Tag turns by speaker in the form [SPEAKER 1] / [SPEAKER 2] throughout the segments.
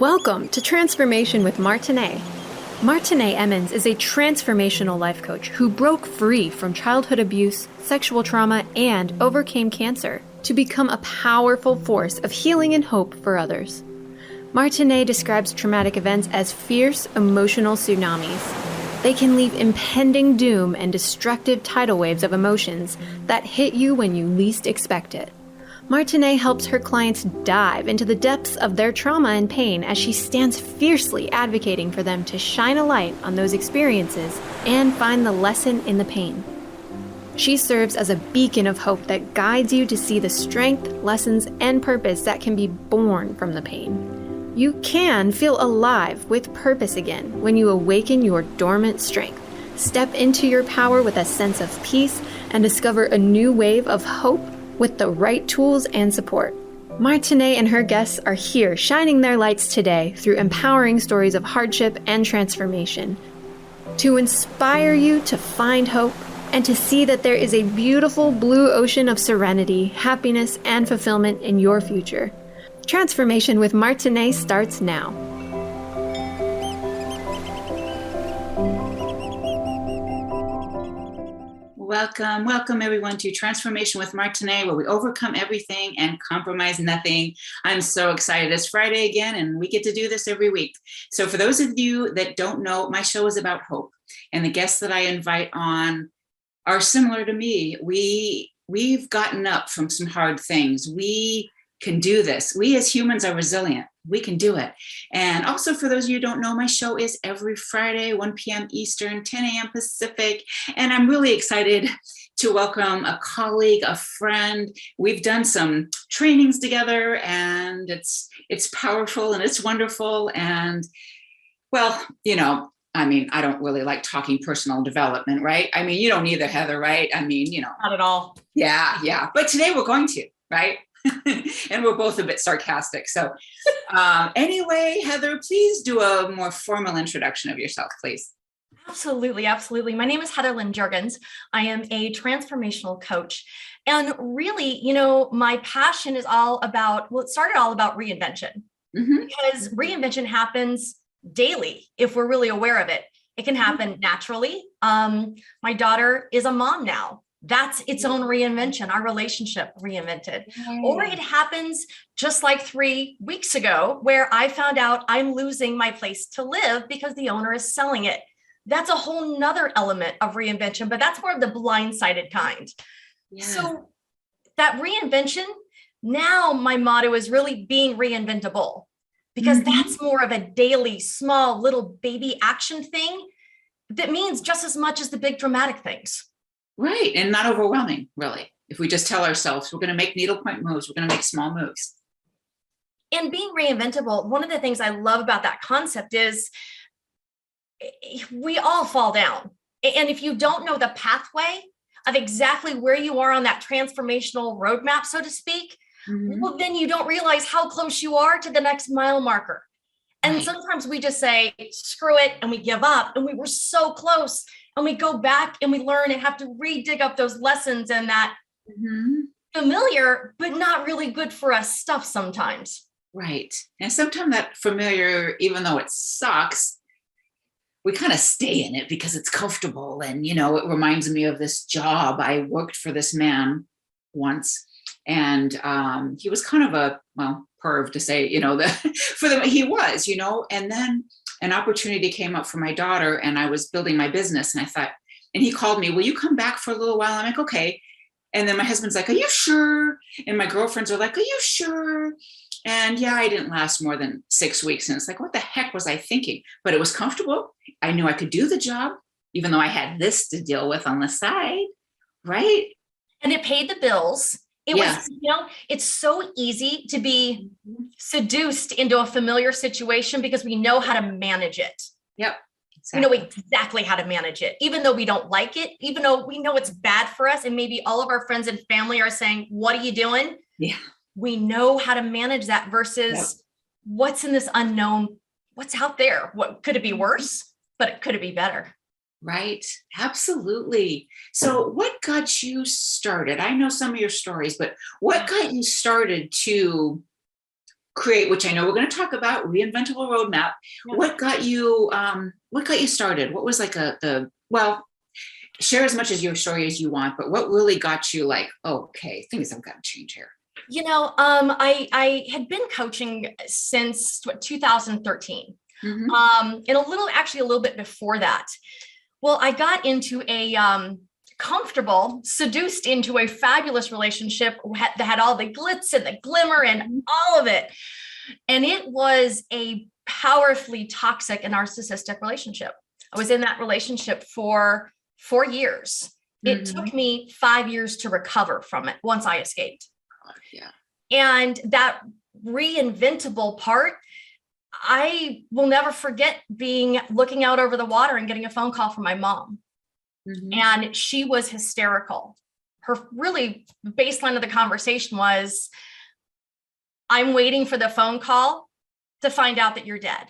[SPEAKER 1] Welcome to Transformation with Martine. Martine Emmons is a transformational life coach who broke free from childhood abuse, sexual trauma, and overcame cancer to become a powerful force of healing and hope for others. Martine describes traumatic events as fierce emotional tsunamis. They can leave impending doom and destructive tidal waves of emotions that hit you when you least expect it. Martine helps her clients dive into the depths of their trauma and pain as she stands fiercely advocating for them to shine a light on those experiences and find the lesson in the pain. She serves as a beacon of hope that guides you to see the strength, lessons, and purpose that can be born from the pain. You can feel alive with purpose again when you awaken your dormant strength, step into your power with a sense of peace, and discover a new wave of hope with the right tools and support. Martine and her guests are here shining their lights today through empowering stories of hardship and transformation to inspire you to find hope and to see that there is a beautiful blue ocean of serenity, happiness, and fulfillment in your future. Transformation with Martine starts now.
[SPEAKER 2] Welcome everyone to Transformation with Martine, where we overcome everything and compromise nothing. I'm so excited. It's Friday again, and we get to do this every week. So for those of you that don't know, my show is about hope, and the guests that I invite on are similar to me. We've gotten up from some hard things. We can do this. We as humans are resilient. We can do it. And also for those of you who don't know, my show is every Friday, 1 p.m. Eastern, 10 a.m. Pacific. And I'm really excited to welcome a colleague, a friend. We've done some trainings together, and it's powerful and it's wonderful. And well, I don't really like talking personal development, right? I mean, you don't either, Heather, right?
[SPEAKER 3] Not at all.
[SPEAKER 2] Yeah. But today we're going to, right? And we're both a bit sarcastic. So anyway, Heather, please do a more formal introduction of yourself, please.
[SPEAKER 3] Absolutely. My name is Heather Lynn Jergens. I am a transformational coach. And really, my passion is it started all about reinvention. Mm-hmm. Because reinvention happens daily if we're really aware of it. It can happen naturally. My daughter is a mom now. That's its own reinvention, our relationship reinvented. Or it happens just like 3 weeks ago, where I found out I'm losing my place to live because the owner is selling it. That's a whole nother element of reinvention, but that's more of the blindsided kind. Yeah. So that reinvention, now my motto is really being reinventable, because that's more of a daily, small, little baby action thing that means just as much as the big dramatic things.
[SPEAKER 2] Right. And not overwhelming, really. If we just tell ourselves we're going to make needlepoint moves, we're going to make small moves.
[SPEAKER 3] And being reinventable, one of the things I love about that concept is we all fall down. And if you don't know the pathway of exactly where you are on that transformational roadmap, so to speak, well, then you don't realize how close you are to the next mile marker. And sometimes we just say, screw it, and we give up. And we were so close. And we go back and we learn and have to re-dig up those lessons and that familiar, but not really good for us stuff sometimes.
[SPEAKER 2] Right. And sometimes that familiar, even though it sucks, we kind of stay in it because it's comfortable. And, it reminds me of this job. I worked for this man once, and he was kind of a, perv to say, he was, and then an opportunity came up for my daughter, and I was building my business, and I thought, and he called me, will you come back for a little while? I'm like, okay. And then my husband's like, are you sure? And my girlfriends are like, are you sure? And yeah, I didn't last more than 6 weeks. And it's like, what the heck was I thinking? But it was comfortable. I knew I could do the job, even though I had this to deal with on the side. Right.
[SPEAKER 3] And it paid the bills. It was, it's so easy to be seduced into a familiar situation because we know how to manage it.
[SPEAKER 2] Yep.
[SPEAKER 3] Exactly. We know exactly how to manage it, even though we don't like it, even though we know it's bad for us. And maybe all of our friends and family are saying, what are you doing?
[SPEAKER 2] Yeah.
[SPEAKER 3] We know how to manage that versus what's in this unknown, what's out there. What could it be worse, but could it be better?
[SPEAKER 2] Right. Absolutely. So what got you started? I know some of your stories, but what got you started to create, which I know we're going to talk about, Reinventable Roadmap.
[SPEAKER 3] Yeah.
[SPEAKER 2] What got you started? What was like well, share as much as your story as you want, but what really got you like, oh, okay, things have got to change here?
[SPEAKER 3] I had been coaching since 2013.
[SPEAKER 2] Mm-hmm.
[SPEAKER 3] And a little bit before that. Well, I got into a seduced into a fabulous relationship that had all the glitz and the glimmer and all of it. And it was a powerfully toxic and narcissistic relationship. I was in that relationship for 4 years. It took me 5 years to recover from it once I escaped.
[SPEAKER 2] Yeah.
[SPEAKER 3] And that reinventable part, I will never forget looking out over the water and getting a phone call from my mom. And she was hysterical. Her really baseline of the conversation was, I'm waiting for the phone call to find out that you're dead.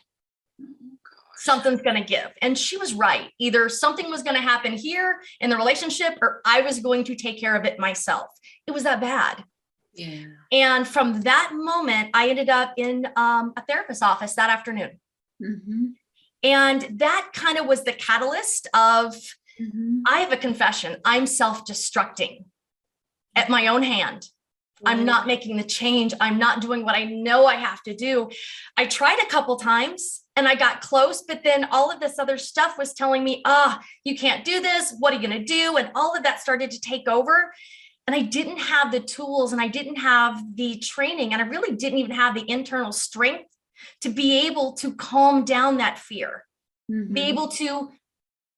[SPEAKER 3] Something's going to give. And she was right. Either something was going to happen here in the relationship, or I was going to take care of it myself. It was that bad.
[SPEAKER 2] Yeah.
[SPEAKER 3] And from that moment, I ended up in a therapist's office that afternoon. And that kind of was the catalyst of, I have a confession. I'm self-destructing at my own hand. I'm not making the change. I'm not doing what I know I have to do. I tried a couple times and I got close, but then all of this other stuff was telling me, you can't do this. What are you going to do? And all of that started to take over. And I didn't have the tools and I didn't have the training, and I really didn't even have the internal strength to be able to calm down that fear, be able to,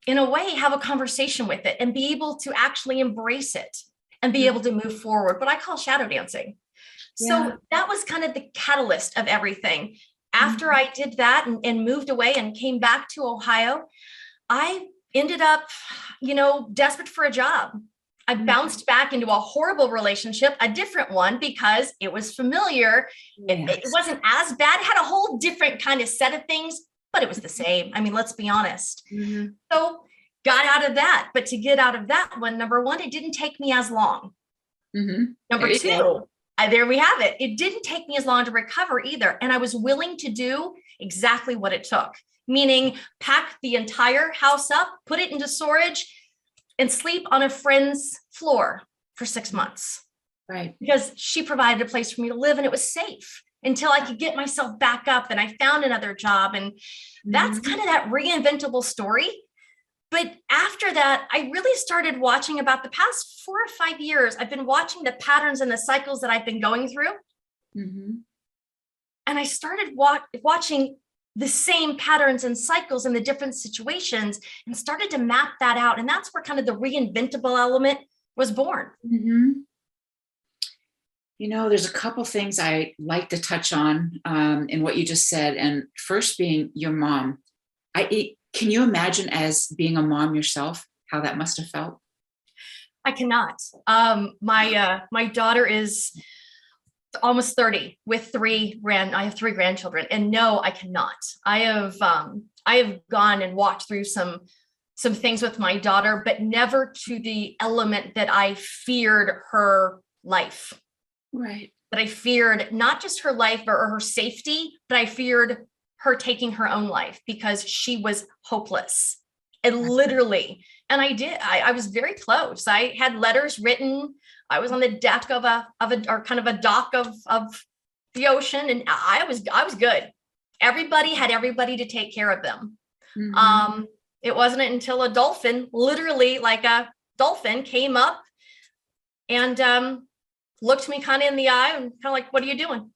[SPEAKER 3] in a way, have a conversation with it and be able to actually embrace it and be able to move forward. What I call shadow dancing.
[SPEAKER 2] Yeah.
[SPEAKER 3] So that was kind of the catalyst of everything. After I did that and moved away and came back to Ohio, I ended up, desperate for a job. I bounced back into a horrible relationship, a different one, because it was familiar. It wasn't as bad. It had a whole different kind of set of things, but it was the same. I mean, let's be honest. So got out of that. But to get out of that one, number one, it didn't take me as long. Number two, there we have it. It didn't take me as long to recover either. And I was willing to do exactly what it took, meaning pack the entire house up, put it into storage, and sleep on a friend's floor for 6 months.
[SPEAKER 2] Right.
[SPEAKER 3] Because she provided a place for me to live and it was safe until I could get myself back up and I found another job. And that's kind of that reinventable story. But after that, I really started watching about the past 4 or 5 years. I've been watching the patterns and the cycles that I've been going through. And I started watching the same patterns and cycles in the different situations and started to map that out. And that's where kind of the reinventable element was born.
[SPEAKER 2] There's a couple things I like to touch on in what you just said. And first being your mom. Can you imagine as being a mom yourself, how that must have felt?
[SPEAKER 3] I cannot. My daughter is almost 30 with I have 3 grandchildren, and no, I cannot. I have gone and walked through some things with my daughter, but never to the element that I feared her life.
[SPEAKER 2] Right.
[SPEAKER 3] That I feared not just her life or her safety, but I feared her taking her own life because she was hopeless. And literally, and I was very close. I had letters written. I was on the deck of a dock of the ocean, and I was good. Everybody had everybody to take care of them. It wasn't until a dolphin, literally like a dolphin, came up and looked me kind of in the eye and kind of like, "What are you doing?"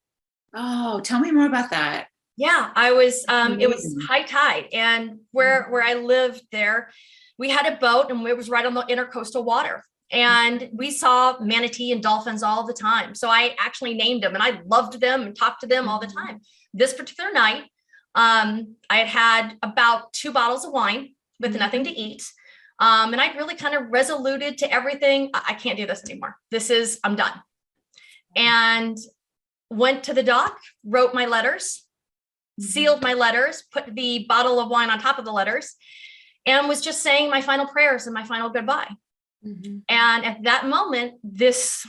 [SPEAKER 2] Oh, tell me more about that.
[SPEAKER 3] Yeah, I was, it was high tide, and where I lived there, we had a boat and it was right on the intercoastal water, and we saw manatee and dolphins all the time. So I actually named them and I loved them and talked to them all the time. This particular night, I had about 2 bottles of wine with nothing to eat. And I really kind of resoluted to everything. I can't do this anymore. I'm done. And went to the dock, wrote my letters, sealed my letters, put the bottle of wine on top of the letters, and was just saying my final prayers and my final goodbye. And at that moment, this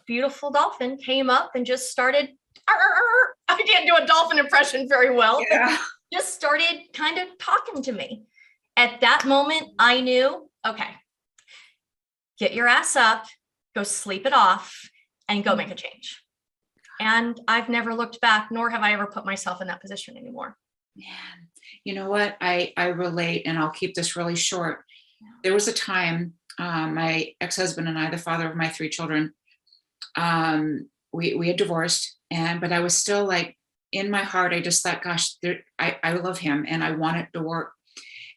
[SPEAKER 3] beautiful dolphin came up and just started I can't do a dolphin impression very well,
[SPEAKER 2] Yeah.
[SPEAKER 3] but just started kind of talking to me. At that moment, I knew, okay, get your ass up, go sleep it off, and go make a change. And I've never looked back, nor have I ever put myself in that position anymore.
[SPEAKER 2] Man, you know what? I relate, and I'll keep this really short. There was a time, my ex-husband and I, the father of my 3 children, we had divorced, but I was still like, in my heart, I just thought, gosh, I love him and I want it to work.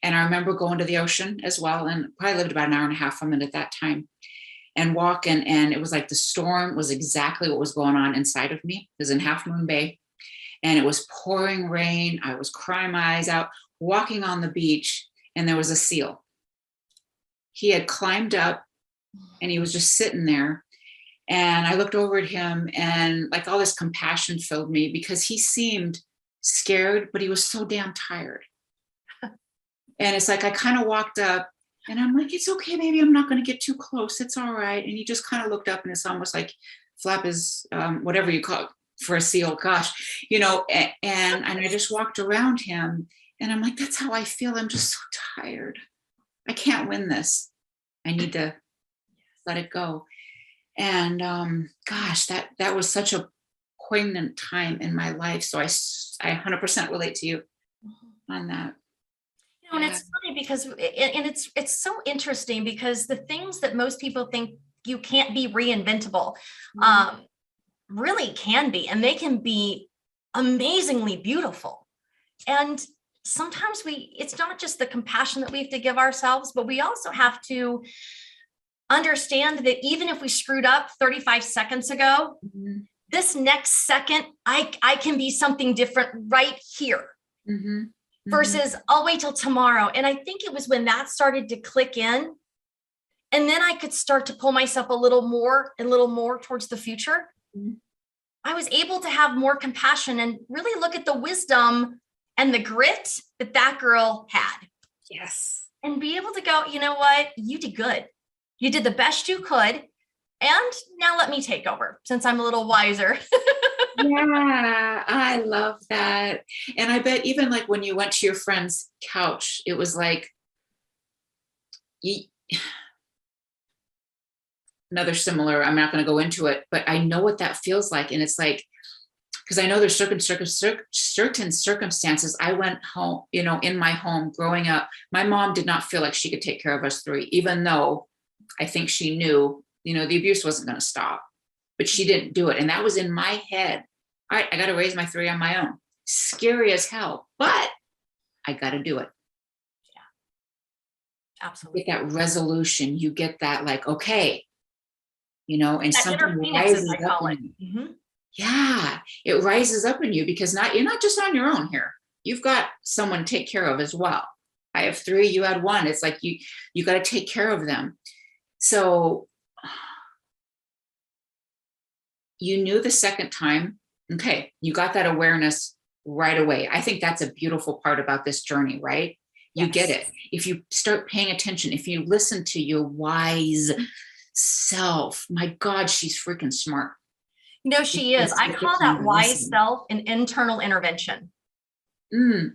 [SPEAKER 2] And I remember going to the ocean as well, and probably lived about an hour and a half from it at that time, and walking, and it was like the storm was exactly what was going on inside of me. It was in Half Moon Bay, and it was pouring rain. I was crying my eyes out, walking on the beach, and there was a seal. He had climbed up and he was just sitting there. And I looked over at him, and like all this compassion filled me, because he seemed scared, but he was so damn tired. And it's like, I kind of walked up and I'm like, it's okay, baby. I'm not going to get too close. It's all right. And he just kind of looked up, and it's almost like flap his, whatever you call it for a seal. Gosh, and I just walked around him, and I'm like, that's how I feel. I'm just so tired. I can't win this. I need to let it go. And gosh, that was such a poignant time in my life. So I 100% relate to you on that.
[SPEAKER 3] And it's funny because, it's so interesting, because the things that most people think you can't be reinventable, really can be, and they can be amazingly beautiful. And sometimes it's not just the compassion that we have to give ourselves, but we also have to understand that even if we screwed up 35 seconds ago, this next second, I can be something different right here. Versus I'll wait till tomorrow. And I think it was when that started to click in, and then I could start to pull myself a little more towards the future. I was able to have more compassion and really look at the wisdom and the grit that girl had.
[SPEAKER 2] Yes.
[SPEAKER 3] And be able to go, you know what? You did good. You did the best you could. And now let me take over, since I'm a little wiser.
[SPEAKER 2] Yeah, I love that. And I bet even like when you went to your friend's couch, it was like another similar, I'm not going to go into it, but I know what that feels like. And it's like, because I know there's certain circumstances. I went home, in my home growing up, my mom did not feel like she could take care of us 3, even though I think she knew, the abuse wasn't going to stop, but she didn't do it. And that was in my head. All right, I got to raise my 3 on my own. Scary as hell, but I got to do it.
[SPEAKER 3] Yeah, absolutely.
[SPEAKER 2] Get that resolution. You get that, like, okay, and that something rises up in you. Yeah, it rises up in you, because you're not just on your own here. You've got someone to take care of as well. I have 3, you had 1. It's like you got to take care of them. So you knew the second time, okay, you got that awareness right away. I think that's a beautiful part about this journey, right? You get it. If you start paying attention, if you listen to your wise self, my God, she's freaking smart.
[SPEAKER 3] She is. I call that wise self an internal intervention.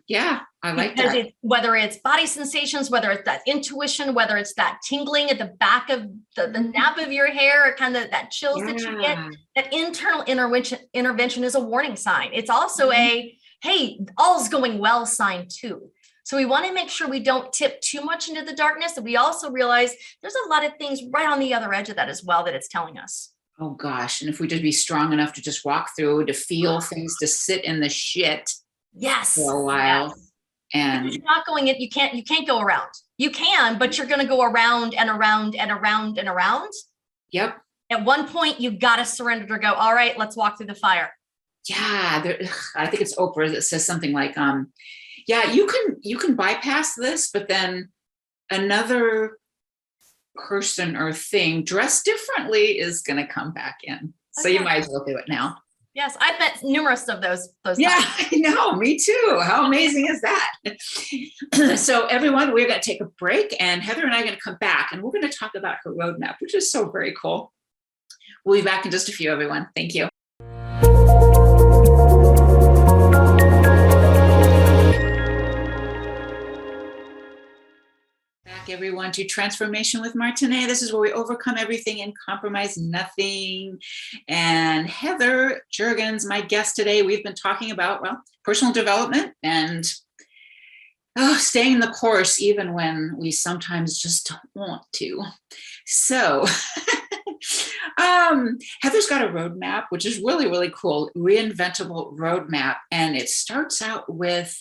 [SPEAKER 2] Yeah, I like
[SPEAKER 3] because
[SPEAKER 2] that.
[SPEAKER 3] Whether it's body sensations, whether it's that intuition, whether it's that tingling at the back of the nape of your hair, or kind of that chills that you get, that internal intervention is a warning sign. It's also a, hey, all's going well sign too. So we want to make sure we don't tip too much into the darkness. And we also realize there's a lot of things right on the other edge of that as well that it's telling us.
[SPEAKER 2] Oh gosh. And if we just be strong enough to just walk through, to feel things, to sit in the shit for a while.
[SPEAKER 3] Yes.
[SPEAKER 2] And
[SPEAKER 3] you're not going in, you can't go around. You can, but you're going to go around and around and around and around.
[SPEAKER 2] Yep.
[SPEAKER 3] At one point, you got to surrender to go, all right, let's walk through the fire.
[SPEAKER 2] Yeah. I think it's Oprah that says something like, yeah, you can bypass this, but then another person or thing dressed differently is going to come back in. So you might as well do it now.
[SPEAKER 3] Yes, I've met numerous of those.
[SPEAKER 2] Yeah, I know. Me too. How amazing is that? So everyone, we're going to take a break, and Heather and I are going to come back, and we're going to talk about her roadmap, which is so very cool. We'll be back in just a few, everyone. Thank you. Back, everyone, to Transformation with Martine. This is where we overcome everything and compromise nothing. And Heather Jergens, my guest today, we've been talking about, well, personal development and staying the course, even when we sometimes just don't want to. So Heather's got a roadmap, which is really, really cool, Reinventable roadmap. And it starts out with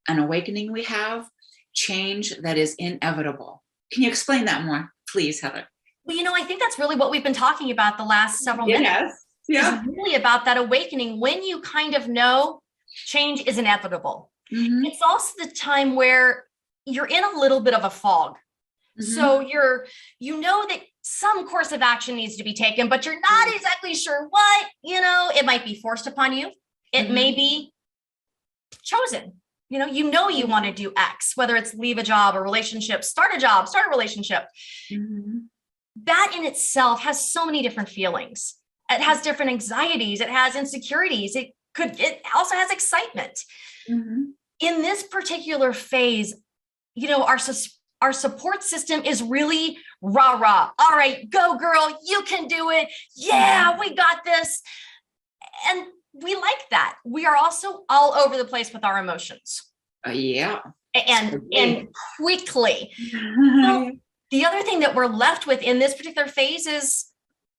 [SPEAKER 2] an awakening we have, change that is inevitable. Can you explain that more, please, Heather?
[SPEAKER 3] Well, I think that's really what we've been talking about the last several minutes.
[SPEAKER 2] Yes. Yeah.
[SPEAKER 3] It's really about that awakening when you kind of know change is inevitable. Mm-hmm. It's also the time where you're in a little bit of a fog. Mm-hmm. So you know that some course of action needs to be taken, but you're not exactly sure what. It might be forced upon you. It may be chosen. You want to do X, whether it's leave a job or relationship, start a job, start a relationship. Mm-hmm. That in itself has so many different feelings. It has different anxieties. It has insecurities. It also has excitement. Mm-hmm. In this particular phase, our support system is really rah, rah. All right, go girl, you can do it. Yeah, we got this. And we like that. We are also all over the place with our emotions.
[SPEAKER 2] Yeah.
[SPEAKER 3] And quickly. So the other thing that we're left with in this particular phase is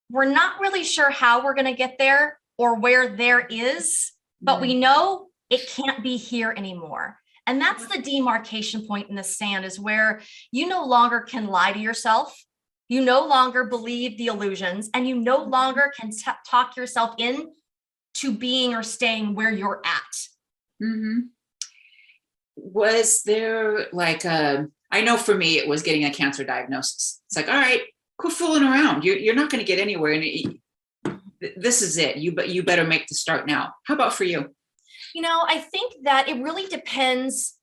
[SPEAKER 3] we're not really sure how we're going to get there or where there is, but we know it can't be here anymore. And that's the demarcation point in the sand, is where you no longer can lie to yourself. You no longer believe the illusions, and you no longer can talk yourself in to being or staying where you're at.
[SPEAKER 2] Mm-hmm. Was there I know for me, it was getting a cancer diagnosis. It's like, all right, quit fooling around. You're not going to get anywhere. And this is it. You better make the start now. How about for you?
[SPEAKER 3] I think that it really depends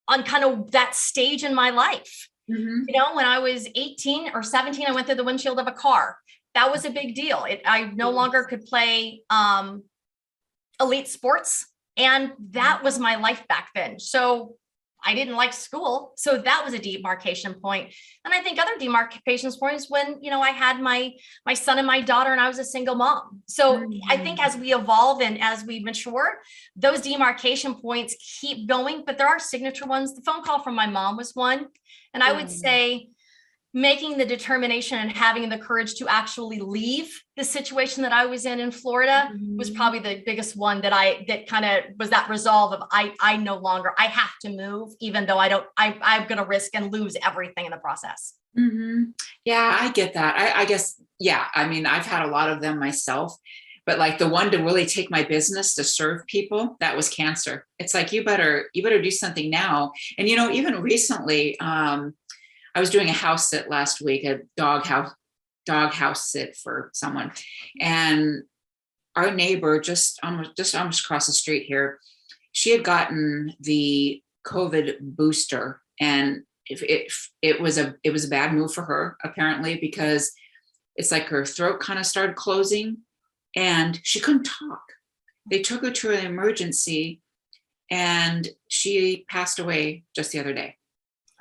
[SPEAKER 3] on kind of that stage in my life. Mm-hmm. When I was 18 or 17, I went through the windshield of a car. That was a big deal. I no longer could play elite sports. And that was my life back then. So I didn't like school. So that was a demarcation point. And I think other demarcation points when, I had my son and my daughter and I was a single mom. So I think as we evolve and as we mature, those demarcation points keep going, but there are signature ones. The phone call from my mom was one. And I would say making the determination and having the courage to actually leave the situation that I was in Florida was probably the biggest one that kind of was that resolve of I no longer, I have to move, even though I'm going to risk and lose everything in the process.
[SPEAKER 2] Mm-hmm. Yeah, I get that. I guess, yeah. I mean, I've had a lot of them myself, but the one to really take my business to serve people, that was cancer. It's like, you better do something now. And, even recently, I was doing a house sit last week, a dog house sit for someone. And our neighbor just almost across the street here, she had gotten the COVID booster. And it was a bad move for her, apparently, because it's like her throat kind of started closing and she couldn't talk. They took her to an emergency and she passed away just the other day.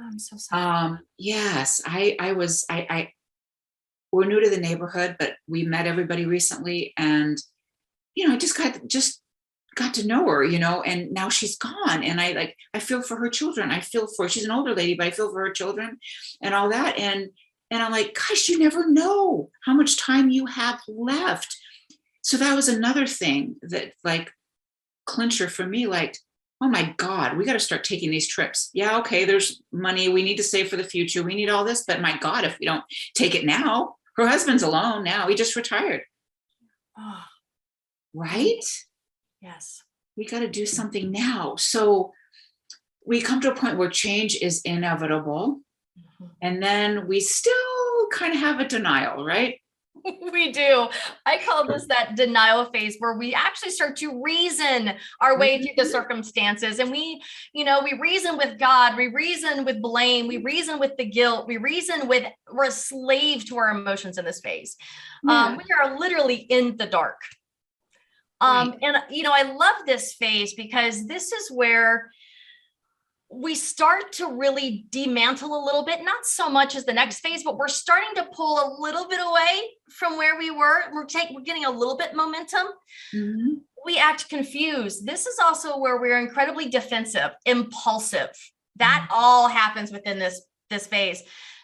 [SPEAKER 3] I'm so sorry.
[SPEAKER 2] Yes, we're new to the neighborhood, but we met everybody recently, and I just got to know her, and now she's gone, and I feel for her children. She's an older lady, but I feel for her children and all that, and I'm like, gosh, you never know how much time you have left. So that was another thing that clincher for me, oh my God, we got to start taking these trips. Yeah, okay, there's money. We need to save for the future. We need all this. But my God, if we don't take it now, her husband's alone now. He just retired.
[SPEAKER 3] Oh.
[SPEAKER 2] Right?
[SPEAKER 3] Yes.
[SPEAKER 2] We got to do something now. So we come to a point where change is inevitable. Mm-hmm. And then we still kind of have a denial, right?
[SPEAKER 3] We do. I call this that denial phase where we actually start to reason our way through the circumstances. And we reason with God, we reason with blame, we reason with the guilt, we're a slave to our emotions in this phase. Yeah. We are literally in the dark. Right. And I love this phase because this is where we start to really demantle a little bit, not so much as the next phase, but we're starting to pull a little bit away from where we were. We're getting a little bit momentum. Mm-hmm. We act confused. This is also where we're incredibly defensive, impulsive. That all happens within this phase.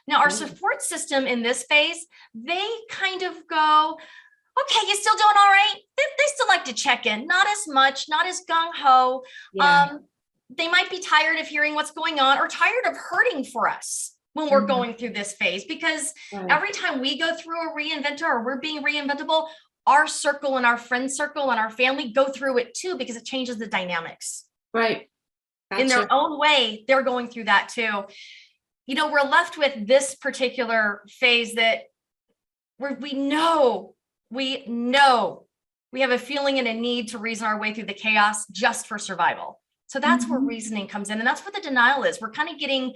[SPEAKER 3] Now, our support system in this phase, they kind of go, okay, you still doing all right? They still like to check in, not as much, not as gung-ho. Yeah. They might be tired of hearing what's going on or tired of hurting for us when we're going through this phase, because every time we go through a reinventor or we're being reinventable, our circle and our friend circle and our family go through it too, because it changes the dynamics.
[SPEAKER 2] Right.
[SPEAKER 3] Gotcha. In their own way, they're going through that too. You know, we're left with this particular phase that we know we have a feeling and a need to reason our way through the chaos just for survival. So that's where reasoning comes in. And that's what the denial is. We're kind of getting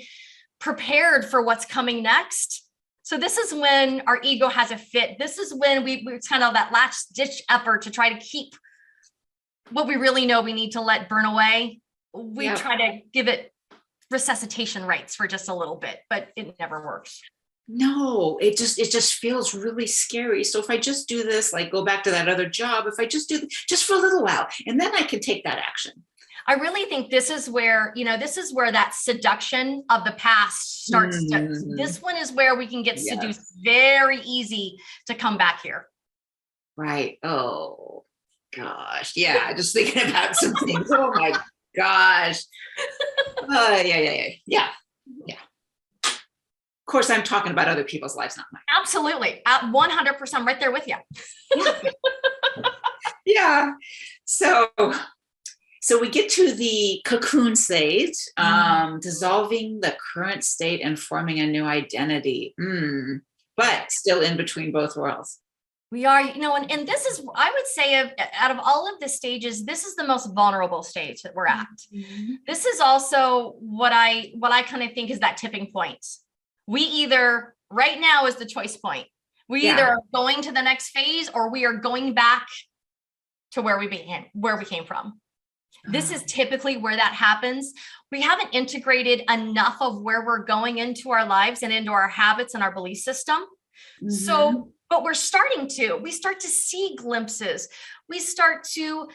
[SPEAKER 3] prepared for what's coming next. So this is when our ego has a fit. This is when we're kind of that last ditch effort to try to keep what we really know we need to let burn away. We try to give it resuscitation rights for just a little bit, but it never works.
[SPEAKER 2] No, it just feels really scary. So if I just do this, like go back to that other job, if I just do this, just for a little while, and then I can take that action. I
[SPEAKER 3] really think this is where that seduction of the past starts. This one is where we can get seduced very easy to come back here. Right.
[SPEAKER 2] Oh, gosh. Yeah. Just thinking about some things. Oh my gosh. Yeah. Of course, I'm talking about other people's lives, not mine.
[SPEAKER 3] Absolutely. 100% right there with you.
[SPEAKER 2] Yeah. So we get to the cocoon stage, dissolving the current state and forming a new identity, but still in between both worlds.
[SPEAKER 3] We are, and this is, I would say, out of all of the stages, this is the most vulnerable stage that we're at. Mm-hmm. This is also what I kind of think is that tipping point. We either, right now is the choice point. We either are going to the next phase or we are going back to where we came from. This is typically where that happens. We haven't integrated enough of where we're going into our lives and into our habits and our belief system. Mm-hmm. So, but we start to see glimpses. We start to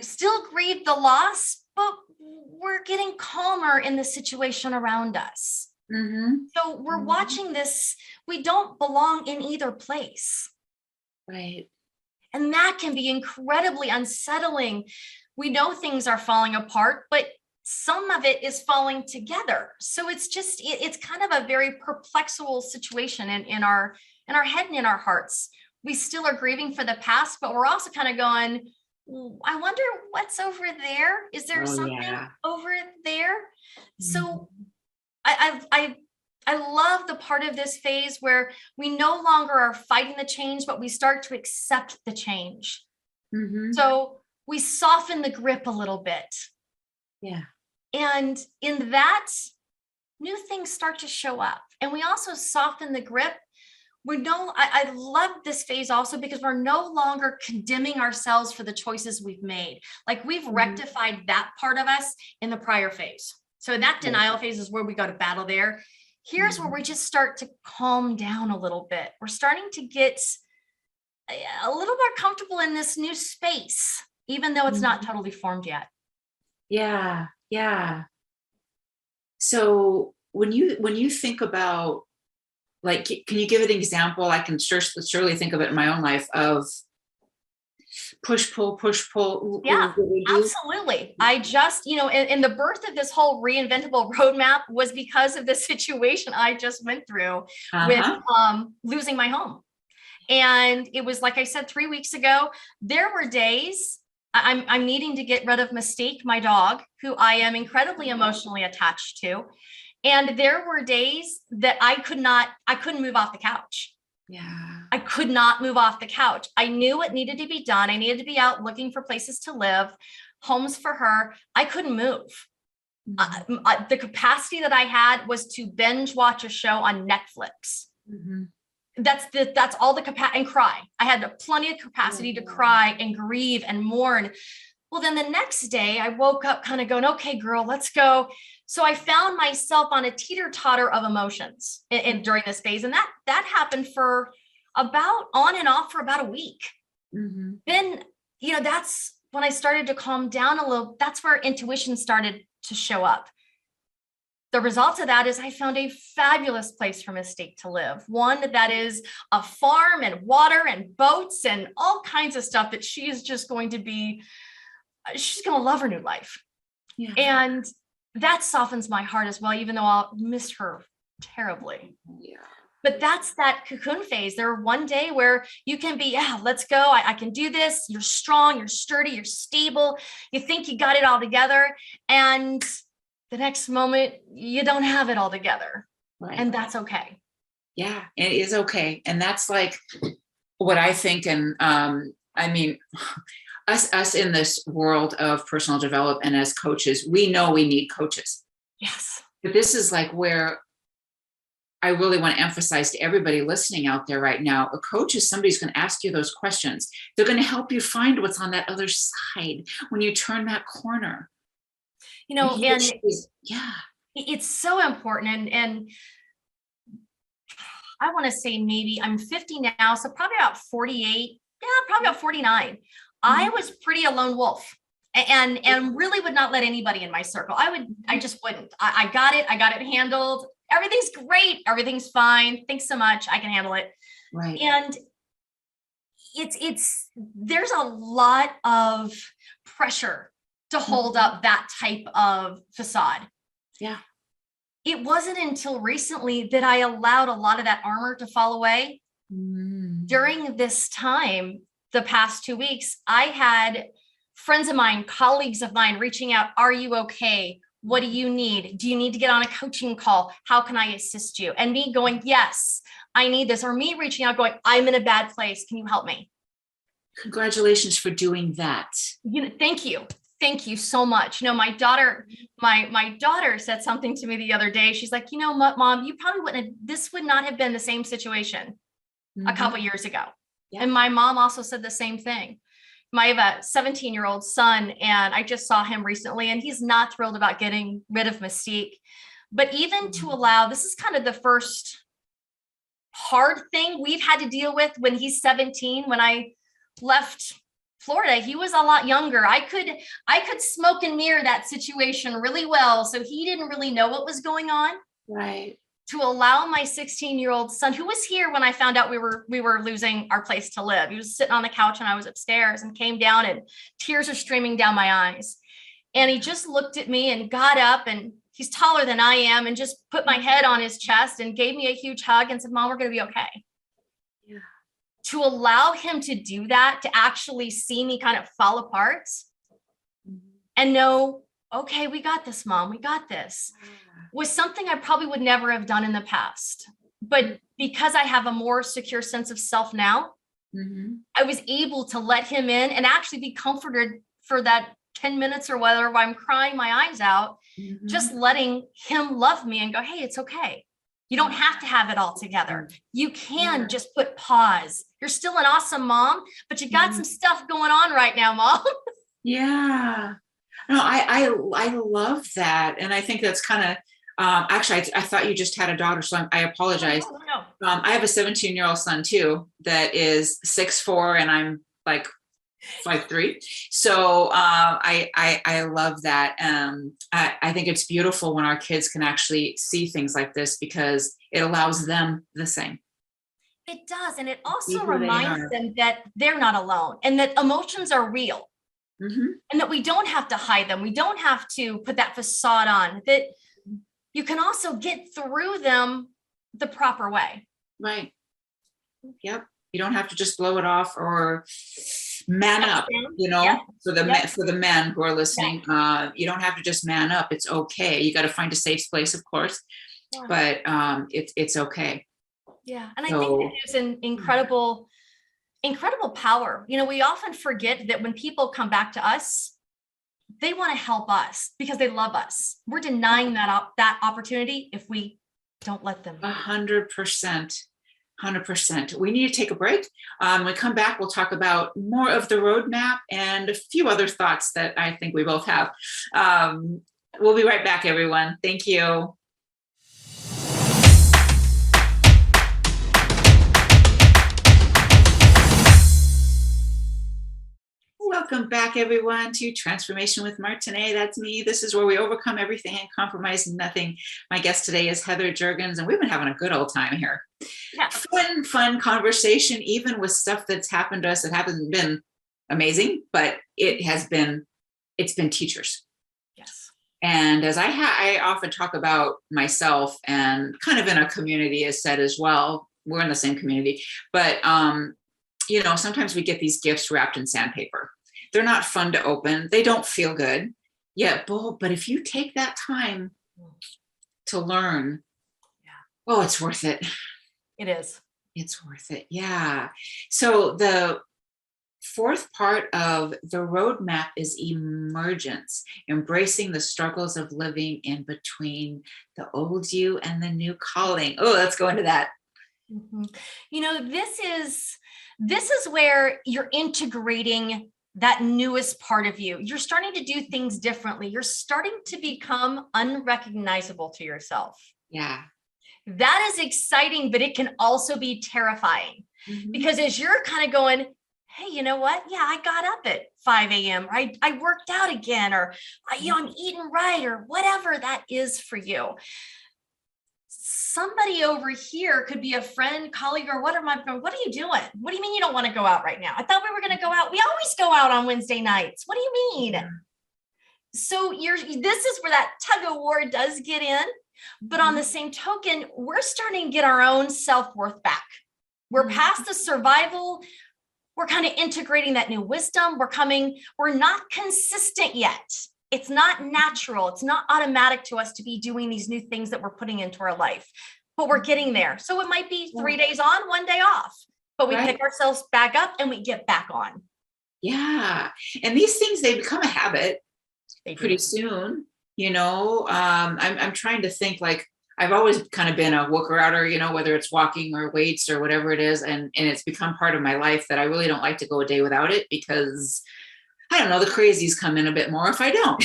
[SPEAKER 3] still grieve the loss, but we're getting calmer in the situation around us. Mm-hmm. So we're watching this. We don't belong in either place.
[SPEAKER 2] Right.
[SPEAKER 3] And that can be incredibly unsettling. We know things are falling apart, but some of it is falling together. So it's kind of a very perplexual situation in our head and in our hearts. We still are grieving for the past, but we're also kind of going, I wonder what's over there. Is there something over there? Mm-hmm. So I love the part of this phase where we no longer are fighting the change, but we start to accept the change. Mm-hmm. So we soften the grip a little bit.
[SPEAKER 2] Yeah.
[SPEAKER 3] And in that, new things start to show up. And we also soften the grip. I love this phase also because we're no longer condemning ourselves for the choices we've made. Like we've rectified that part of us in the prior phase. So in that denial phase is where we go to battle there. Here's where we just start to calm down a little bit. We're starting to get a little more comfortable in this new space, even though it's not totally formed yet.
[SPEAKER 2] Yeah. Yeah. So when you think about, like, can you give an example? I can surely think of it in my own life of push, pull.
[SPEAKER 3] Yeah, absolutely. I just, in the birth of this whole Reinventable roadmap was because of the situation I just went through with losing my home. And it was, like I said, 3 weeks ago, there were days I'm needing to get rid of Mystique, my dog, who I am incredibly emotionally attached to. And there were days that I couldn't move off the couch.
[SPEAKER 2] Yeah.
[SPEAKER 3] I could not move off the couch. I knew it needed to be done. I needed to be out looking for places to live, homes for her. I couldn't move. Mm-hmm. The capacity that I had was to binge watch a show on Netflix. Mm-hmm. That's all the capacity, and cry. I had plenty of capacity to cry and grieve and mourn. Well, then the next day I woke up kind of going, okay, girl, let's go. So I found myself on a teeter-totter of emotions during this phase. And that happened for about on and off for about a week.
[SPEAKER 2] Mm-hmm.
[SPEAKER 3] Then, that's when I started to calm down a little. That's where intuition started to show up. The result of that is I found a fabulous place for Mystique to live. One that is a farm and water and boats and all kinds of stuff that she's going to love her new life.
[SPEAKER 2] Yeah.
[SPEAKER 3] And that softens my heart as well, even though I'll miss her terribly.
[SPEAKER 2] Yeah.
[SPEAKER 3] But that's that cocoon phase. There one day where you can be, let's go. I can do this. You're strong, you're sturdy, you're stable. You think you got it all together. And the next moment, you don't have it all together.
[SPEAKER 2] Right.
[SPEAKER 3] And that's okay.
[SPEAKER 2] Yeah, it is okay. And that's like what I think. And I mean, us in this world of personal development as coaches, we know we need coaches.
[SPEAKER 3] Yes.
[SPEAKER 2] But this is like where I really want to emphasize to everybody listening out there right now, a coach is somebody who's going to ask you those questions. They're going to help you find what's on that other side when you turn that corner.
[SPEAKER 3] And
[SPEAKER 2] yeah,
[SPEAKER 3] it's so important. And I want to say maybe I'm 50 now, so probably about 48. Yeah, probably about 49. Mm-hmm. I was pretty a lone wolf and really would not let anybody in my circle. I just wouldn't. I got it. I got it handled. Everything's great. Everything's fine. Thanks so much. I can handle it.
[SPEAKER 2] Right.
[SPEAKER 3] And there's a lot of pressure to hold up that type of facade.
[SPEAKER 2] Yeah.
[SPEAKER 3] It wasn't until recently that I allowed a lot of that armor to fall away.
[SPEAKER 2] Mm.
[SPEAKER 3] During this time, the past 2 weeks, I had friends of mine, colleagues of mine reaching out. Are you okay? What do you need? Do you need to get on a coaching call? How can I assist you? And me going, yes, I need this. Or me reaching out going, I'm in a bad place. Can you help me?
[SPEAKER 2] Congratulations for doing that.
[SPEAKER 3] Thank you. Thank you so much. My daughter said something to me the other day. She's like, what, Mom, you probably this would not have been the same situation a couple years ago. Yeah. And my mom also said the same thing. I have a 17-year-old son, and I just saw him recently, and he's not thrilled about getting rid of Mystique. But even to allow, this is kind of the first hard thing we've had to deal with when he's 17. When I left Florida, he was a lot younger. I could smoke and mirror that situation really well. So he didn't really know what was going on.
[SPEAKER 2] Right.
[SPEAKER 3] To allow my 16-year-old son, who was here when I found out we were losing our place to live. He was sitting on the couch and I was upstairs and came down and tears are streaming down my eyes. And he just looked at me and got up, and he's taller than I am, and just put my head on his chest and gave me a huge hug and said, Mom, we're going to be okay.
[SPEAKER 2] Yeah.
[SPEAKER 3] To allow him to do that, to actually see me kind of fall apart and know, okay, we got this, Mom, we got this, was something I probably would never have done in the past. But because I have a more secure sense of self now, I was able to let him in and actually be comforted for that 10 minutes or whether I'm crying my eyes out, just letting him love me and go, hey, it's okay. You don't have to have it all together. You can just put pause. You're still an awesome mom, but you got some stuff going on right now, Mom.
[SPEAKER 2] Yeah. No, I love that. And I think that's kind of, actually, I thought you just had a daughter, so I apologize.
[SPEAKER 3] No.
[SPEAKER 2] I have a 17-year-old son too, that is 6'4", and I'm like 5'3". So I love that. I think it's beautiful when our kids can actually see things like this, because it allows them the same.
[SPEAKER 3] It does. And it also reminds them that they're not alone and that emotions are real. And that we don't have to hide them. We don't have to put that facade on, that you can also get through them the proper way.
[SPEAKER 2] Right. Yep. You don't have to just blow it off or man up, for the men who are listening. You don't have to just man up. It's okay. You got to find a safe place, of course, but it's okay.
[SPEAKER 3] Yeah. And I think that there's an incredible power. We often forget that when people come back to us, they want to help us because they love us. We're denying that opportunity if we don't let them.
[SPEAKER 2] 100%. 100%. We need to take a break. When we come back, we'll talk about more of the roadmap and a few other thoughts that I think we both have. We'll be right back, everyone. Thank you. Welcome back, everyone, to Transformation with Martine. That's me. This is where we overcome everything and compromise nothing. My guest today is Heather Jergens, and we've been having a good old time here. Yeah. Fun conversation, even with stuff that's happened to us that hasn't been amazing, but it's been teachers.
[SPEAKER 3] Yes.
[SPEAKER 2] And as I often talk about myself, and kind of in a community as said as well, we're in the same community, but sometimes we get these gifts wrapped in sandpaper. They're not fun to open. They don't feel good. Yeah, but if you take that time to learn, it's worth it.
[SPEAKER 3] It is.
[SPEAKER 2] It's worth it. Yeah. So the fourth part of the roadmap is emergence, embracing the struggles of living in between the old you and the new calling. Oh, let's go into that.
[SPEAKER 3] Mm-hmm. This is where you're integrating that newest part of you. You're starting to do things differently. You're starting to become unrecognizable to yourself.
[SPEAKER 2] Yeah.
[SPEAKER 3] That is exciting, but it can also be terrifying because as you're kind of going, hey, you know what? Yeah, I got up at 5 a.m. I worked out again, or I'm eating right, or whatever that is for you. Somebody over here could be a friend, colleague, or what are you doing? What do you mean you don't want to go out right now? I thought we were going to go out. We always go out on Wednesday nights. What do you mean? Yeah. So this is where that tug of war does get in. But on the same token, we're starting to get our own self-worth back. We're past the survival. We're kind of integrating that new wisdom. We're not consistent yet. It's not natural. It's not automatic to us to be doing these new things that we're putting into our life, but we're getting there. So it might be 3 days on, 1 day off, but we pick ourselves back up and we get back on.
[SPEAKER 2] Yeah. And these things, they become a habit pretty soon. I'm trying to think, like, I've always kind of been a worker-outer, whether it's walking or weights or whatever it is. And it's become part of my life that I really don't like to go a day without it because I don't know, the crazies come in a bit more if I don't.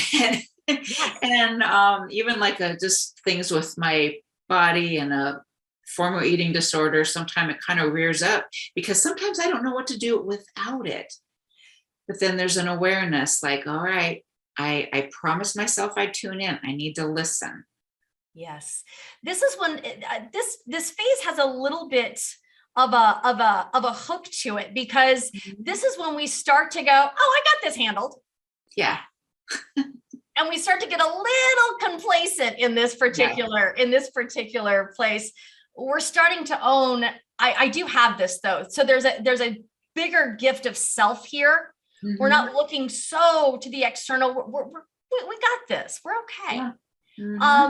[SPEAKER 2] And even like just things with my body and a former eating disorder, sometimes it kind of rears up because sometimes I don't know what to do without it. But then there's an awareness like, all right, I promised myself I'd tune in. I need to listen.
[SPEAKER 3] Yes. This is when this phase has a little bit of a hook to it, because this is when we start to go, oh, I got this handled.
[SPEAKER 2] Yeah.
[SPEAKER 3] And we start to get a little complacent in this particular place. We're starting to own, I do have this though. So there's a bigger gift of self here. We're not looking so to the external. We got this. We're okay. Yeah.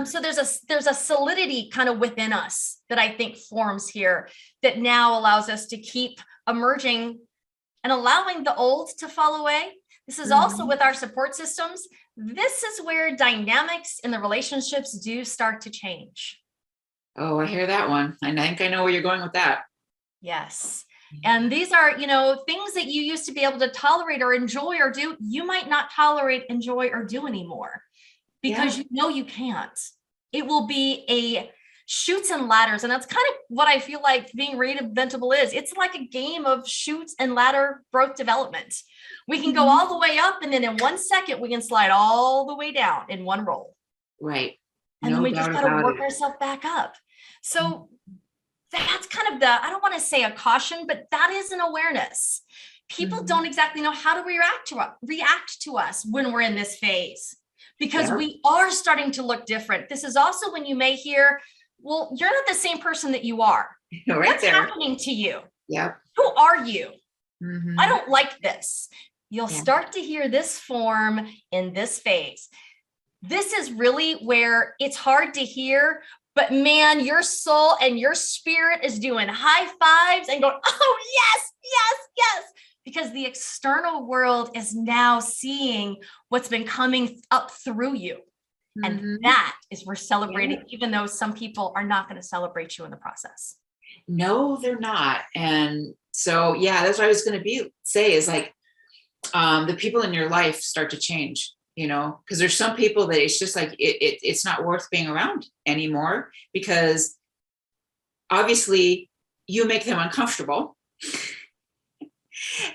[SPEAKER 3] So there's a solidity kind of within us that I think forms here that now allows us to keep emerging and allowing the old to fall away. This is also with our support systems. This is where dynamics in the relationships do start to change.
[SPEAKER 2] Oh, I hear that one. I think I know where you're going with that.
[SPEAKER 3] Yes. And these are, things that you used to be able to tolerate or enjoy or do, you might not tolerate, enjoy, or do anymore because you can't. It will be a chutes and ladders. And that's kind of what I feel like Being Reinventable is. It's like a game of chutes and ladder growth development. We can go all the way up, and then in 1 second, we can slide all the way down in one roll.
[SPEAKER 2] Right.
[SPEAKER 3] And then we just got to work ourselves back up. So that's kind of I don't want to say a caution, but that is an awareness. People don't exactly know how to react to us when we're in this phase, because we are starting to look different. This is also when you may hear, well, you're not the same person that you are. What's happening to you?
[SPEAKER 2] Yep.
[SPEAKER 3] Who are you? I don't like this. You'll start to hear this form in this phase. This is really where it's hard to hear, but man, your soul and your spirit is doing high fives and going, oh, yes, yes, yes. Because the external world is now seeing what's been coming up through you. And that is we're celebrating, even though some people are not going to celebrate you in the process.
[SPEAKER 2] No, they're not. And so, that's what I was going to say is like, the people in your life start to change. because there's some people that it's just like, it's not worth being around anymore, because obviously you make them uncomfortable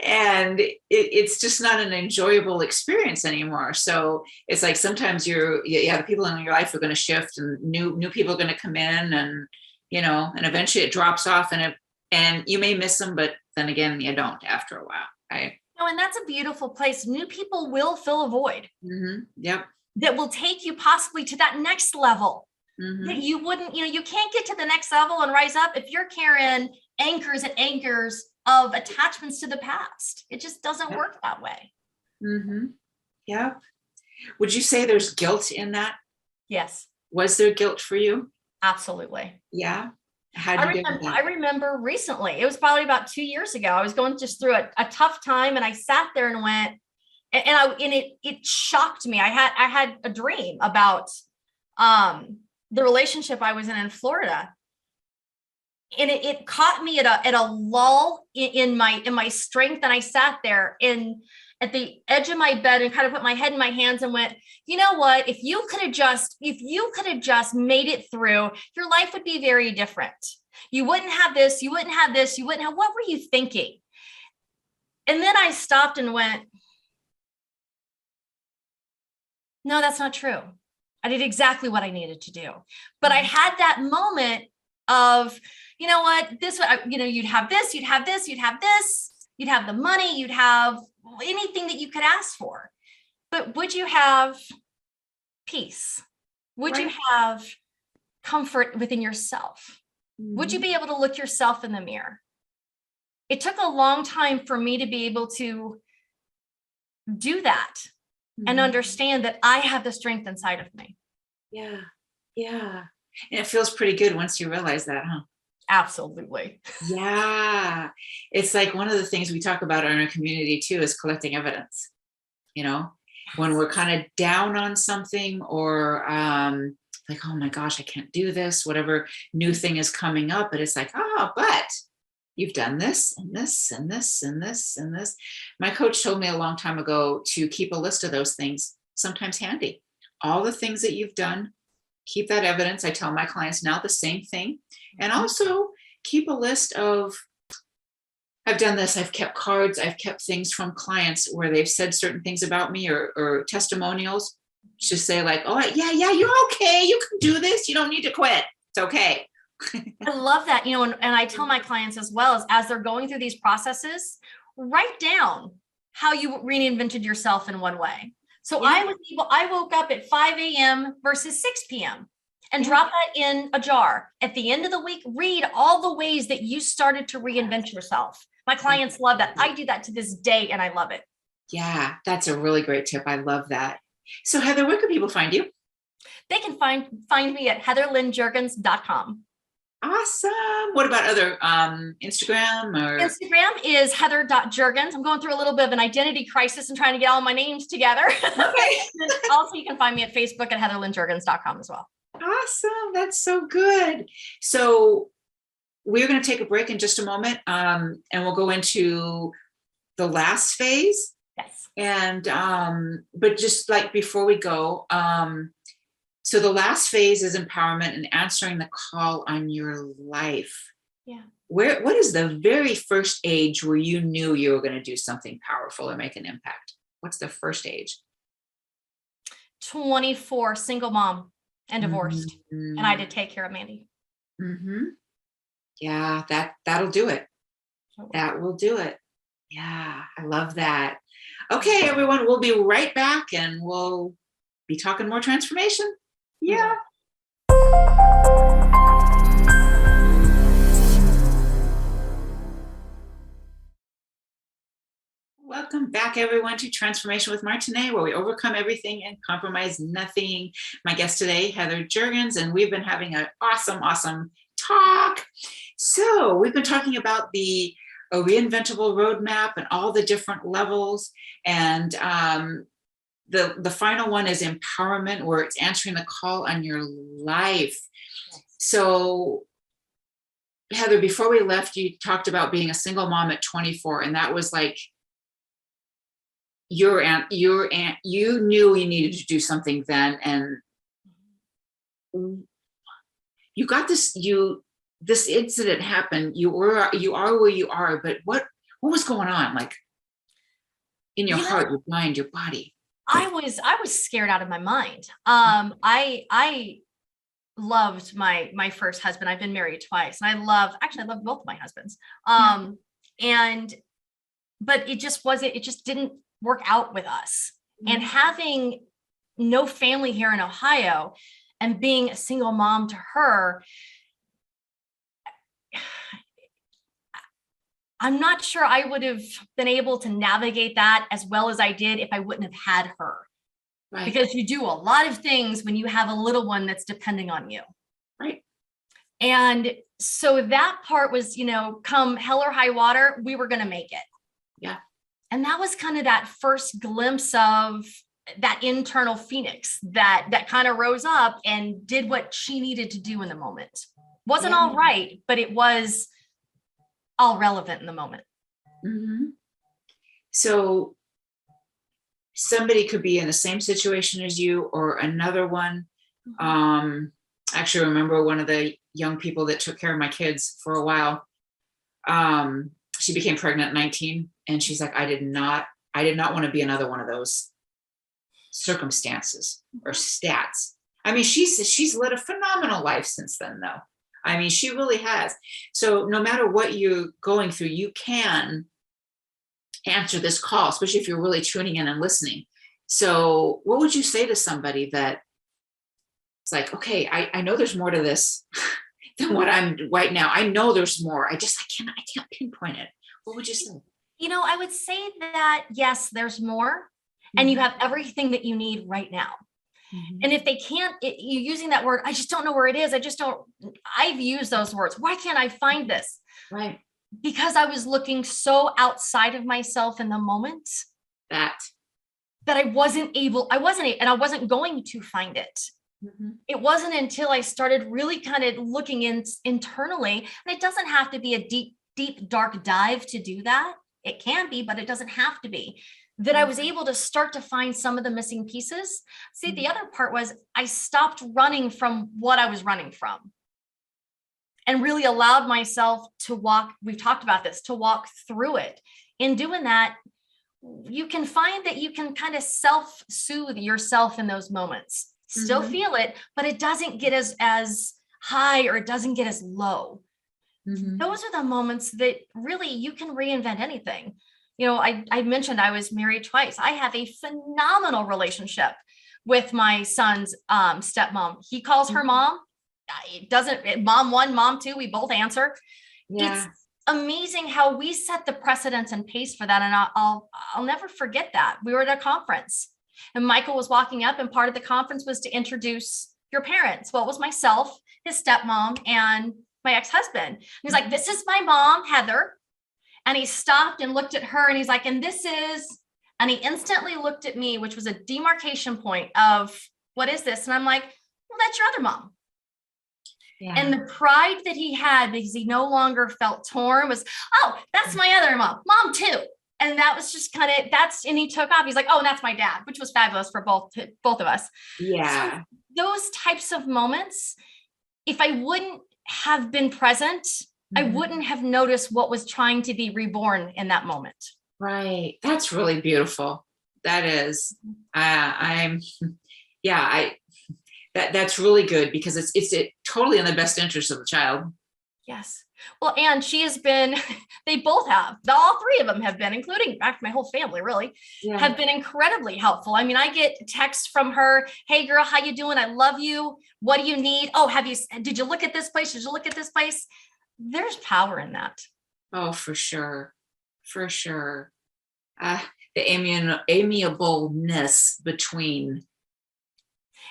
[SPEAKER 2] and it's just not an enjoyable experience anymore. So it's like, sometimes the people in your life are going to shift, and new people are going to come in, and, and eventually it drops off, and you may miss them, but then again, you don't after a while. Right?
[SPEAKER 3] And that's a beautiful place. New people will fill a void.
[SPEAKER 2] Mm-hmm. Yep.
[SPEAKER 3] That will take you possibly to that next level.
[SPEAKER 2] Mm-hmm.
[SPEAKER 3] That you wouldn't, you can't get to the next level and rise up if you're carrying anchors and anchors of attachments to the past. It just doesn't work that way.
[SPEAKER 2] Mm-hmm. Yep. Would you say there's guilt in that?
[SPEAKER 3] Yes.
[SPEAKER 2] Was there guilt for you?
[SPEAKER 3] Absolutely.
[SPEAKER 2] Yeah.
[SPEAKER 3] I remember recently, it was probably about 2 years ago, I was going just through a tough time, and I sat there and went, and it shocked me. I had a dream about the relationship I was in Florida, and it caught me at a lull in my strength, and I sat there at the edge of my bed and kind of put my head in my hands and went, you know what, if you could have just made it through, your life would be very different. You wouldn't have this, what were you thinking? And then I stopped and went, no, that's not true. I did exactly what I needed to do. But I had that moment of, you know what, you'd have this, you'd have this, you'd have this, you'd have the money, you'd have anything that you could ask for. But would you have peace? Would you have comfort within yourself? Mm-hmm. Would you be able to look yourself in the mirror? It took a long time for me to be able to do that. Mm-hmm. And understand that I have the strength inside of me.
[SPEAKER 2] Yeah. Yeah. And it feels pretty good once you realize that, huh?
[SPEAKER 3] Absolutely.
[SPEAKER 2] Yeah. It's like one of the things we talk about in our community too is collecting evidence. When we're kind of down on something, or like, oh my gosh, I can't do this, whatever new thing is coming up. But it's like, but you've done this and this and this and this and this. My coach told me a long time ago to keep a list of those things, sometimes handy. All the things that you've done, keep that evidence. I tell my clients now the same thing. And also keep a list of, I've done this, I've kept cards, I've kept things from clients where they've said certain things about me, or testimonials, to say like, oh yeah, you're okay. You can do this. You don't need to quit. It's okay.
[SPEAKER 3] I love that. And I tell my clients as well, as they're going through these processes, write down how you reinvented yourself in one way. So yeah. I woke up at 5 a.m. versus 6 p.m. and drop that in a jar. At the end of the week, read all the ways that you started to reinvent yourself. My clients love that. I do that to this day, and I love it.
[SPEAKER 2] Yeah, that's a really great tip. I love that. So Heather, where can people find you?
[SPEAKER 3] They can find me at heatherlynnjergens.com.
[SPEAKER 2] Awesome. What about other Instagram?
[SPEAKER 3] Instagram is heather.jergens. I'm going through a little bit of an identity crisis and trying to get all my names together. Okay. Also, you can find me at Facebook at heatherlynnjergens.com as well.
[SPEAKER 2] Awesome. That's so good. So we're going to take a break in just a moment, and we'll go into the last phase.
[SPEAKER 3] Yes.
[SPEAKER 2] And but just like before we go, so the last phase is empowerment and answering the call on your life.
[SPEAKER 3] Yeah.
[SPEAKER 2] What is the very first age where you knew you were going to do something powerful or make an impact? What's the first age?
[SPEAKER 3] 24, single mom and divorced. Mm-hmm. And I did take care of Mandy.
[SPEAKER 2] Mm-hmm. Yeah, that'll do it. That will do it. Yeah, I love that. Okay, everyone, we'll be right back, and we'll be talking more transformation. Yeah. Welcome back, everyone, to Transformation with Martine, where we overcome everything and compromise nothing. My guest today, Heather Jergens, and we've been having an awesome talk. So we've been talking about a Reinventable roadmap and all the different levels. And the final one is empowerment, where it's answering the call on your life. So Heather, before we left, you talked about being a single mom at 24, and that was like you knew you needed to do something then, and you got this incident happened. You are where you are, but what was going on, like in your heart, your mind, your body?
[SPEAKER 3] I was scared out of my mind. I loved my first husband. I've been married twice, and I love both of my husbands. But it just didn't work out with us. And having no family here in Ohio and being a single mom to her, I'm not sure I would have been able to navigate that as well as I did if I wouldn't have had her. Right. Because you do a lot of things when you have a little one that's depending on you.
[SPEAKER 2] Right.
[SPEAKER 3] And so that part was, come hell or high water, we were going to make it.
[SPEAKER 2] Yeah.
[SPEAKER 3] And that was kind of that first glimpse of that internal phoenix that kind of rose up and did what she needed to do in the moment. Wasn't all right, but it was all relevant in the moment.
[SPEAKER 2] Mm-hmm. So somebody could be in the same situation as you or another one. Actually, I remember one of the young people that took care of my kids for a while. She became pregnant at 19, and she's like, I did not want to be another one of those circumstances or stats. I mean, she's led a phenomenal life since then, though. I mean, she really has. So no matter what you're going through, you can answer this call, especially if you're really tuning in and listening. So what would you say to somebody that it's like, okay, I know there's more to this than what I'm right now. I know there's more. I can't pinpoint it. What would you say?
[SPEAKER 3] I would say that, yes, there's more, and you have everything that you need right now. And if they can't, you using that word, I just don't know where it is. I've used those words. Why can't I find this?
[SPEAKER 2] Right.
[SPEAKER 3] Because I was looking so outside of myself in the moment that I wasn't going to find it. It wasn't until I started really kind of looking internally, and it doesn't have to be a deep, dark dive to do that. It can be, but it doesn't have to be. That I was able to start to find some of the missing pieces. See, the other part was I stopped running from what I was running from and really allowed myself to walk. We've talked about this, to walk through it. In doing that, you can find that you can kind of self-soothe yourself in those moments. Still feel it, but it doesn't get as high or it doesn't get as low. Those are the moments that really you can reinvent anything. I mentioned I was married twice. I have a phenomenal relationship with my son's stepmom. He calls her mom. It doesn't, mom one, mom two, we both answer. Yeah. It's amazing how we set the precedence and pace for that. And I'll never forget that. We were at a conference and Michael was walking up, and part of the conference was to introduce your parents. Well, it was myself, his stepmom, and my ex-husband. He's like, this is my mom, Heather. And he stopped and looked at her, and he's like, and this is, and he instantly looked at me, which was a demarcation point of, what is this? And I'm like, well, that's your other mom. Yeah. And the pride that he had, because he no longer felt torn, was, oh, that's my other mom too. And that was just kind of, and he took off. He's like, oh, and that's my dad, which was fabulous for both of us. Yeah. So those types of moments, if I wouldn't have been present, I wouldn't have noticed what was trying to be reborn in that moment.
[SPEAKER 2] Right. That's really beautiful. That is, that's really good, because it's totally in the best interest of the child.
[SPEAKER 3] Yes. Well, and she has been, they both have, all three of them have been, including my whole family really, have been incredibly helpful. I mean, I get texts from her. Hey girl, how you doing? I love you. What do you need? Oh, did you look at this place? Did you look at this place? There's power in that.
[SPEAKER 2] Oh, for sure. For sure. The amiableness between.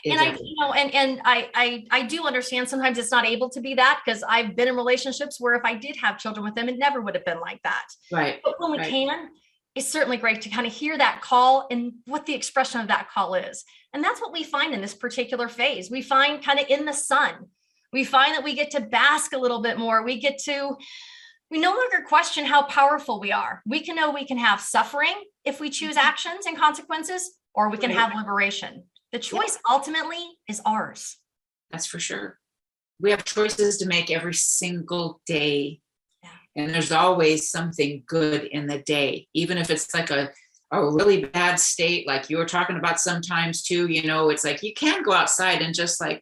[SPEAKER 3] And I do understand sometimes it's not able to be that, because I've been in relationships where if I did have children with them, it never would have been like that.
[SPEAKER 2] Right.
[SPEAKER 3] But when we can, it's certainly great to kind of hear that call and what the expression of that call is. And that's what we find in this particular phase. We find kind of in the sun. We find that we get to bask a little bit more. We get to We no longer question how powerful we are. We can know we can have suffering if we choose actions and consequences, or we can have liberation. The choice ultimately is ours.
[SPEAKER 2] That's for sure. We have choices to make every single day. Yeah. And there's always something good in the day, even if it's like a really bad state, like you were talking about sometimes too, it's like you can go outside and just like,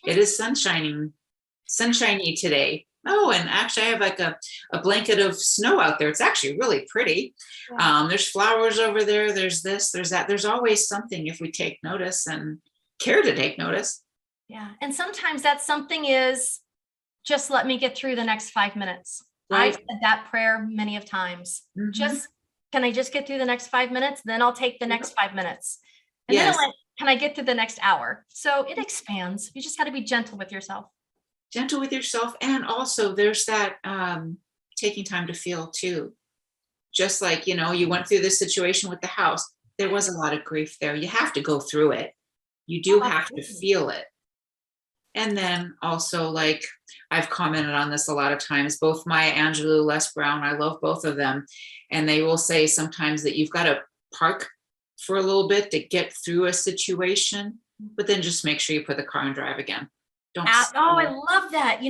[SPEAKER 2] it is sunshiny today. Oh, and actually I have like a blanket of snow out there. It's actually really pretty. Yeah. There's flowers over there. There's this, there's that. There's always something if we take notice and care to take notice.
[SPEAKER 3] Yeah. And sometimes that something is just let me get through the next 5 minutes.
[SPEAKER 2] Right.
[SPEAKER 3] I've said that prayer many of times. Can I just get through the next 5 minutes? Then I'll take the next 5 minutes. And then can I get through the next hour? So it expands. You just got to be gentle with yourself.
[SPEAKER 2] Gentle with yourself. And also there's that taking time to feel too. Just like, you went through this situation with the house. There was a lot of grief there. You have to go through it. You do have to feel it. And then also, like I've commented on this a lot of times, both Maya Angelou, Les Brown, I love both of them. And they will say sometimes that you've got to park for a little bit to get through a situation, but then just make sure you put the car in drive again.
[SPEAKER 3] I love that.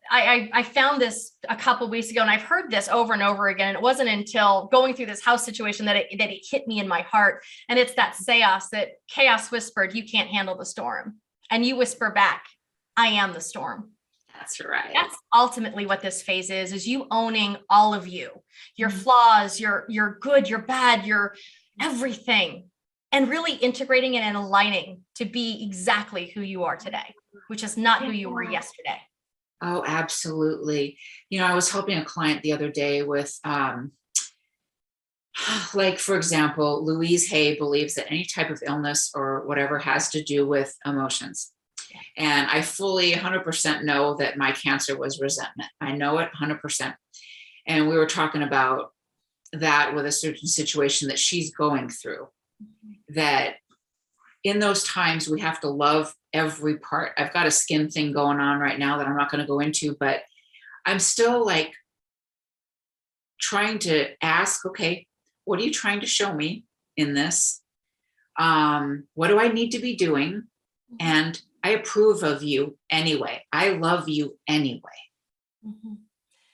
[SPEAKER 3] I found this a couple of weeks ago, and I've heard this over and over again. It wasn't until going through this house situation that it hit me in my heart. And it's that seance that chaos whispered, "You can't handle the storm." And you whisper back, "I am the storm."
[SPEAKER 2] That's right.
[SPEAKER 3] That's ultimately what this phase is you owning all of you, your flaws, your good, your bad, your everything, and really integrating it and aligning to be exactly who you are today, which is not who you were yesterday.
[SPEAKER 2] Oh, absolutely. I was helping a client the other day with, like, for example, Louise Hay believes that any type of illness or whatever has to do with emotions. And I fully 100% know that my cancer was resentment. I know it 100%. And we were talking about that with a certain situation that she's going through, that in those times we have to love every part. I've got a skin thing going on right now that I'm not going to go into, but I'm still like trying to ask, okay, what are you trying to show me in this? What do I need to be doing? And I approve of you anyway. I love you anyway.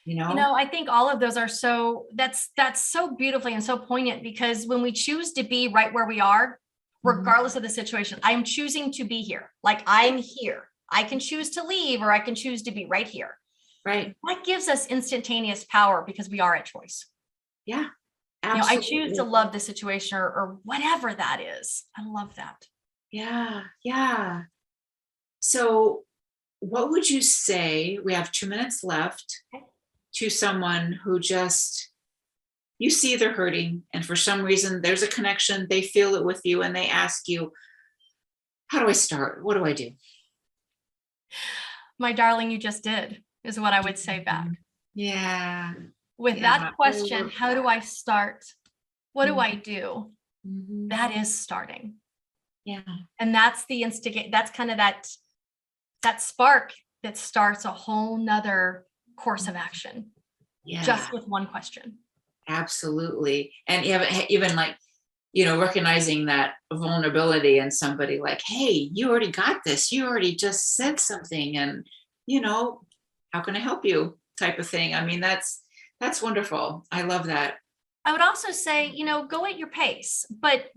[SPEAKER 3] I think all of those are that's so beautifully and so poignant, because when we choose to be right where we are, regardless of the situation, I'm choosing to be here. Like, I'm here. I can choose to leave, or I can choose to be right here.
[SPEAKER 2] Right.
[SPEAKER 3] That gives us instantaneous power because we are at choice.
[SPEAKER 2] Yeah. Absolutely.
[SPEAKER 3] I choose to love the situation or whatever that is. I love that.
[SPEAKER 2] Yeah. Yeah. So what would you say, we have 2 minutes left, to someone who just, you see they're hurting, and for some reason there's a connection, they feel it with you, and they ask you, how do I start? What do I do?
[SPEAKER 3] My darling, you just did, is what I would say back.
[SPEAKER 2] Yeah.
[SPEAKER 3] With that question, how do I start? What do I do? That is starting.
[SPEAKER 2] Yeah.
[SPEAKER 3] And that's the instigate. That's kind of that spark that starts a whole nother course of action. Yeah. Just with one question.
[SPEAKER 2] Absolutely. And even like, recognizing that vulnerability in somebody, like, hey, you already got this. You already just said something, and, how can I help you, type of thing. I mean, that's wonderful. I love that.
[SPEAKER 3] I would also say, go at your pace, but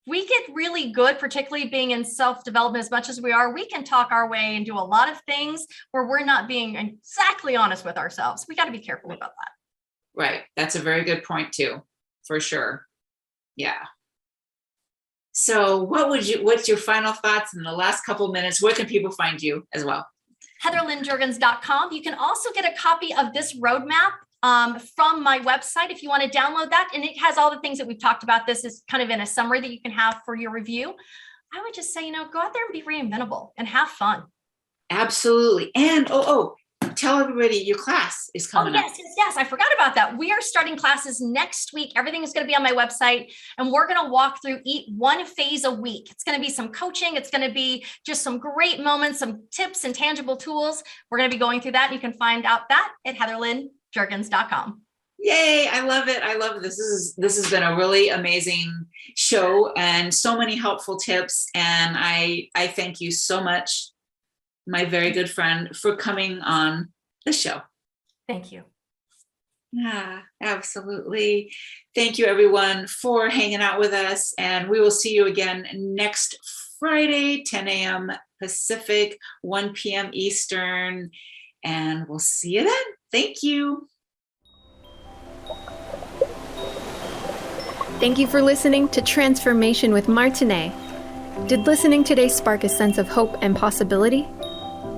[SPEAKER 3] we get really good, particularly being in self-development as much as we are. We can talk our way and do a lot of things where we're not being exactly honest with ourselves. We got to be careful about that.
[SPEAKER 2] Right. That's a very good point too, for sure. Yeah. So what's your final thoughts in the last couple of minutes? Where can people find you as well?
[SPEAKER 3] HeatherLynnJergens.com. You can also get a copy of this roadmap from my website if you want to download that. And it has all the things that we've talked about. This is kind of in a summary that you can have for your review. I would just say, go out there and be reinventable and have fun.
[SPEAKER 2] Absolutely. And tell tell everybody your class is coming up.
[SPEAKER 3] Yes. I forgot about that. We are starting classes next week. Everything is going to be on my website, and we're going to walk through one phase a week. It's going to be some coaching. It's going to be just some great moments, some tips and tangible tools. We're going to be going through that. You can find out that at heatherlynnjergens.com.
[SPEAKER 2] Yay. I love it. I love this. This has been a really amazing show and so many helpful tips. And I thank you so much, my very good friend, for coming on the show.
[SPEAKER 3] Thank you.
[SPEAKER 2] Yeah, absolutely. Thank you, everyone, for hanging out with us. And we will see you again next Friday, 10 a.m. Pacific, 1 p.m. Eastern. And we'll see you then. Thank you.
[SPEAKER 1] Thank you for listening to Transformation with Martine. Did listening today spark a sense of hope and possibility?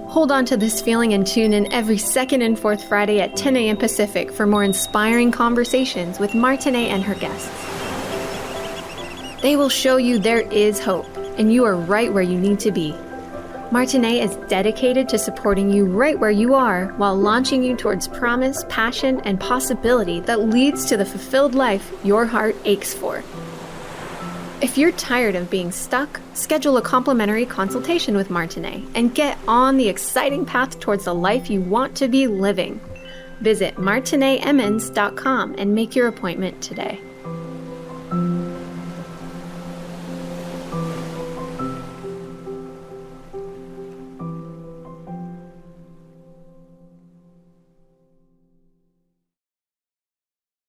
[SPEAKER 1] Hold on to this feeling and tune in every second and fourth Friday at 10 a.m. Pacific for more inspiring conversations with Martine and her guests. They will show you there is hope, and you are right where you need to be. Martine is dedicated to supporting you right where you are while launching you towards promise, passion, and possibility that leads to the fulfilled life your heart aches for. If you're tired of being stuck, schedule a complimentary consultation with Martine and get on the exciting path towards the life you want to be living. Visit martineemmons.com and make your appointment today.